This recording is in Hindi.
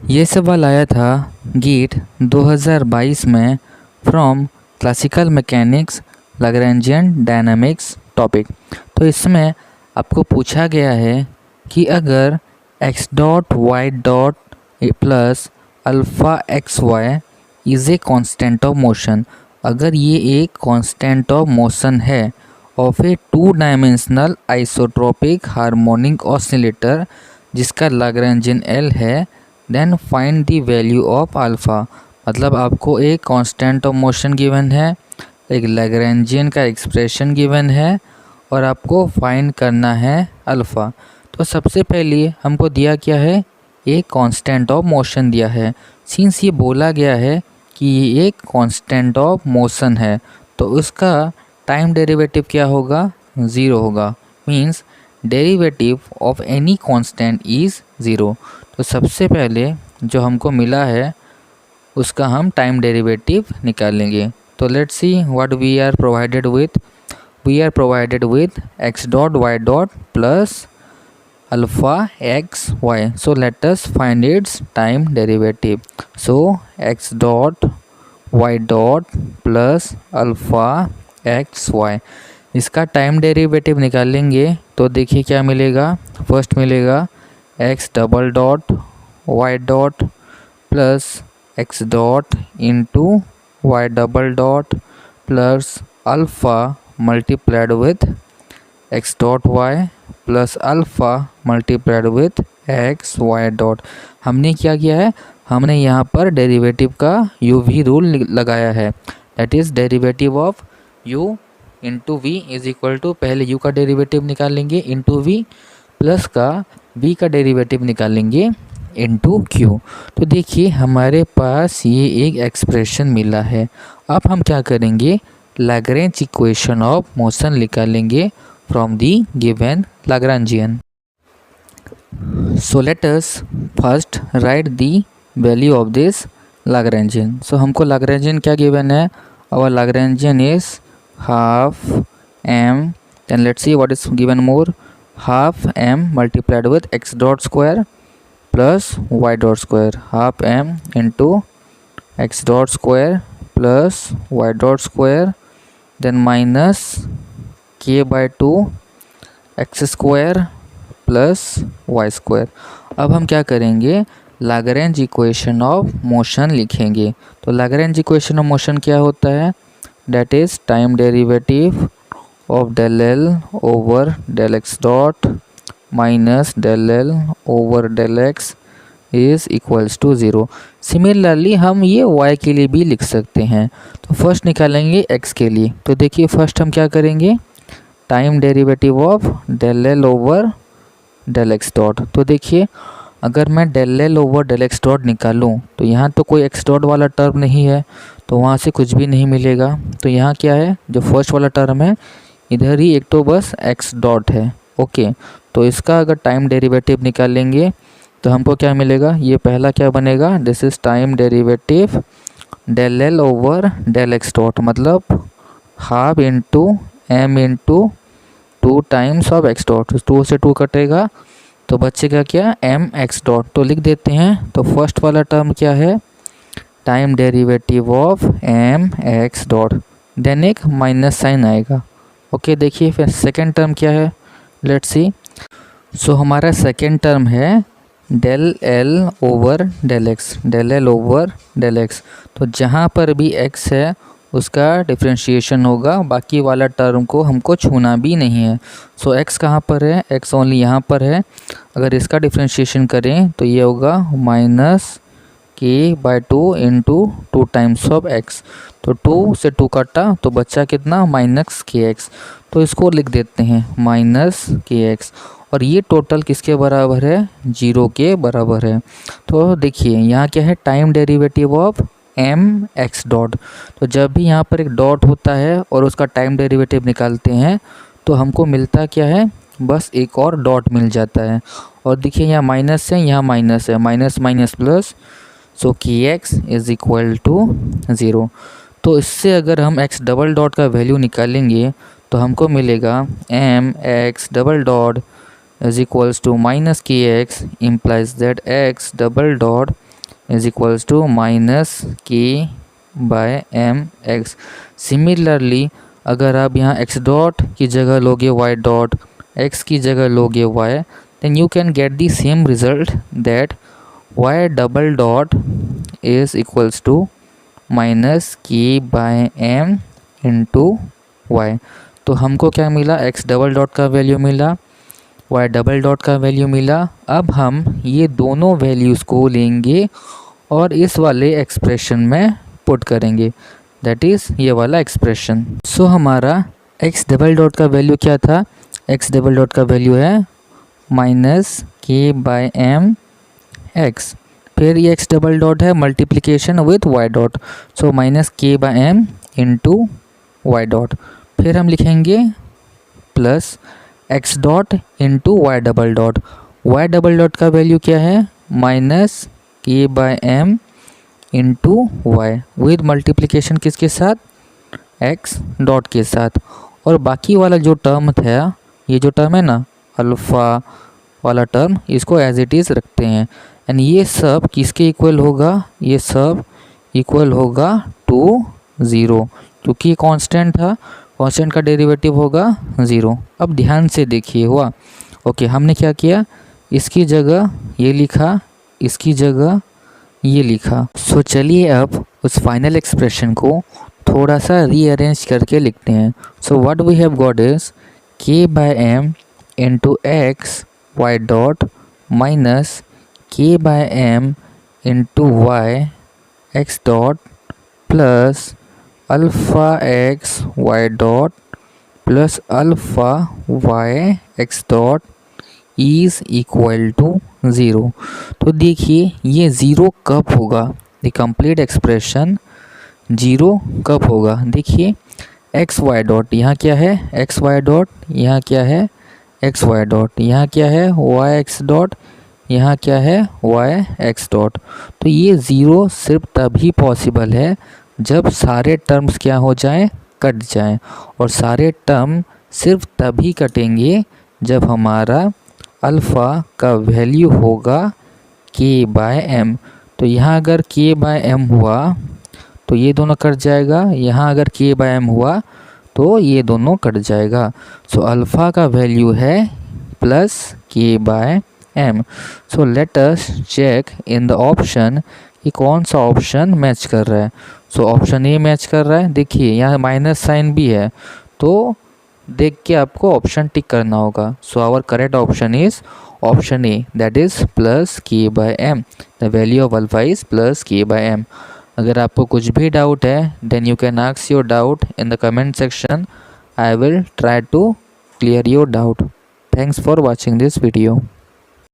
ये सवाल आया था गीट 2022 में from classical mechanics Lagrangian dynamics topic. तो इसमें आपको पूछा गया है कि अगर x dot y dot plus alpha x y is a constant of motion, अगर ये एक कांस्टेंट ऑफ मोशन है of a two dimensional isotropic harmonic oscillator जिसका लैग्रेंजियन L है, then find the value of alpha. मतलब आपको एक कांस्टेंट ऑफ मोशन गिवन है, एक लैग्रेंजियन का एक्सप्रेशन गिवन है और आपको फाइंड करना है अल्फ़ा। तो सबसे पहले हमको दिया क्या है, एक कांस्टेंट ऑफ मोशन दिया है। सिंस ये बोला गया है कि ये एक कांस्टेंट ऑफ मोशन है तो उसका टाइम डेरिवेटिव क्या होगा, ज़ीरो होगा। Means derivative of any constant is zero. तो सबसे पहले जो हमको मिला है उसका हम टाइम डेरिवेटिव निकालेंगे। तो let's see what we are provided with. We are provided with x dot y dot plus alpha x y. So let us find its time derivative. So x dot y dot plus alpha x y, इसका टाइम डेरिवेटिव निकालेंगे तो देखिए क्या मिलेगा। फर्स्ट मिलेगा x double dot y dot plus x dot into Y double dot plus alpha multiplied with x dot y plus alpha multiplied with x Y dot. हमने क्या किया है, हमने यहाँ पर डेरिवेटिव का u v रूल लगाया है। That is derivative of u into v is equal to, पहले u का डेरिवेटिव निकालेंगे इंटू वी प्लस का v का डेरिवेटिव निकालेंगे इंटू क्यू। तो देखिए हमारे पास ये एक एक्सप्रेशन मिला है। अब हम क्या करेंगे, लैग्रेंज इक्वेशन ऑफ मोशन निकालेंगे from the given Lagrangian. So let us first write the value of this Lagrangian. So हमको लैग्रेंजियन क्या गिवन है, और Lagrangian is half m, then let's see what is given more, half m multiplied with x dot square plus y dot square, half m into x dot square plus y dot square, then minus k by 2 x square plus y square। अब हम क्या करेंगे, लैग्रेंज इक्वेशन ऑफ मोशन लिखेंगे। तो लैग्रेंज इक्वेशन ऑफ मोशन क्या होता है, that is time derivative of del L over del x dot minus del L over del x is equals to zero. Similarly हम ये y के लिए भी लिख सकते हैं। तो फर्स्ट निकालेंगे x के लिए। तो देखिए फर्स्ट हम क्या करेंगे, time derivative of del L over del x dot. तो देखिए अगर मैं del L over del x dot निकालूं तो यहाँ तो कोई x डॉट वाला टर्म नहीं है तो वहाँ से कुछ भी नहीं मिलेगा। तो यहाँ क्या है, जो फर्स्ट वाला टर्म है इधर ही एक तो बस x डॉट है। ओके, तो इसका अगर टाइम डेरिवेटिव निकालेंगे तो हमको क्या मिलेगा, ये पहला क्या बनेगा, this is time derivative del L over del x dot, मतलब half into m into two times of x dot. 2 से 2 कटेगा तो बचेगा क्या, m x डॉट। तो लिख देते हैं। तो फर्स्ट वाला टर्म क्या है, time derivative of m x dot, then एक माइनस साइन आएगा। ओके, देखिए फिर सेकेंड टर्म क्या है, लेट्स सी। सो हमारा सेकेंड टर्म है del L over del x, del L over del x। तो जहाँ पर भी x है उसका डिफ्रेंशिएशन होगा, बाकी वाला टर्म को हमको छूना भी नहीं है। सो x कहाँ पर है, x ओनली यहाँ पर है। अगर इसका डिफ्रेंशिएशन करें तो ये होगा माइनस के by 2 into 2 times of x। तो 2 से 2 काटा तो बच्चा कितना, माइनस के एक्स। तो इसको लिख देते हैं माइनस के एक्स, और ये टोटल किसके बराबर है, 0 के बराबर है। तो देखिए यहाँ क्या है, time derivative of m x dot. तो जब भी यहाँ पर एक डॉट होता है और उसका टाइम डेरिवेटिव निकालते हैं तो हमको मिलता क्या है, बस एक और डॉट मिल जाता है। और देखिए यहाँ माइनस है, यहाँ माइनस है, minus minus plus, so K X is equal to zero. तो इससे अगर हम x डबल डॉट का वैल्यू निकालेंगे तो हमको मिलेगा m x double dot is equals to minus K X, implies that x double dot is equals to minus K by M X. Similarly अगर आप यहाँ x डॉट की जगह लोगे y डॉट, x की जगह लोगे y, then you can get the same result that y double dot is equals to minus k by m into y। तो हमको क्या मिला, x डबल डॉट का वैल्यू मिला, y डबल डॉट का वैल्यू मिला। अब हम ये दोनों वैल्यूज़ को लेंगे और इस वाले एक्सप्रेशन में पुट करेंगे, दैट इज़ ये वाला एक्सप्रेशन। सो हमारा x डबल डॉट का वैल्यू क्या था, x डबल डॉट का वैल्यू है minus K by M X. फिर ये x डबल डॉट है multiplication with y dot, so minus K by M into Y dot. फिर हम लिखेंगे plus x dot into Y double dot. Y double dot का वैल्यू क्या है, minus K by M into Y with multiplication किसके साथ, x डॉट के साथ। और बाकी वाला जो टर्म था, ये जो टर्म है ना अल्फ़ा वाला टर्म, इसको एज इट इज़ रखते हैं। एंड ये सब किसके इक्वल होगा, ये सब इक्वल होगा टू ज़ीरो, क्योंकि कांस्टेंट था, कांस्टेंट का डेरिवेटिव होगा ज़ीरो। अब ध्यान से देखिए हुआ। ओके, हमने क्या किया, इसकी जगह ये लिखा, इसकी जगह ये लिखा। सो चलिए अब उस फाइनल एक्सप्रेशन को थोड़ा सा रीअरेंज करके लिखते हैं। So what we have got is K by M into X Y dot minus K by M into Y X dot plus alpha x Y dot plus alpha Y X dot is equal to zero. तो देखिए ये ज़ीरो कब होगा, द कंप्लीट एक्सप्रेशन ज़ीरो कब होगा। देखिए एक्स वाई डॉट यहाँ क्या है, एक्स वाई डॉट यहाँ क्या है, एक्स वाई डॉट यहाँ क्या है, वाई एक्स डॉट यहाँ क्या है, वाई एक्स डॉट। तो ये ज़ीरो सिर्फ तभी पॉसिबल है जब सारे टर्म्स क्या हो जाएं, कट जाएं। और सारे टर्म सिर्फ तभी कटेंगे जब हमारा अल्फ़ा का वैल्यू होगा के बाय एम। तो यहाँ अगर के बाय एम हुआ तो ये दोनों कट जाएगा, यहाँ अगर के बाय एम हुआ तो ये दोनों कट जाएगा। सो अल्फ़ा का वैल्यू है प्लस के by m. So let us check in the option कि कौन सा ऑप्शन मैच कर रहा है। सो ऑप्शन ए मैच कर रहा है। देखिए यहाँ माइनस साइन भी है, तो देख के आपको ऑप्शन टिक करना होगा। So our correct option is option A, that is plus के by M. The value of alpha is plus के बाय एम। अगर आपको कुछ भी डाउट है then you can ask your doubt in the comment section. I will try to clear your doubt. Thanks for watching this video.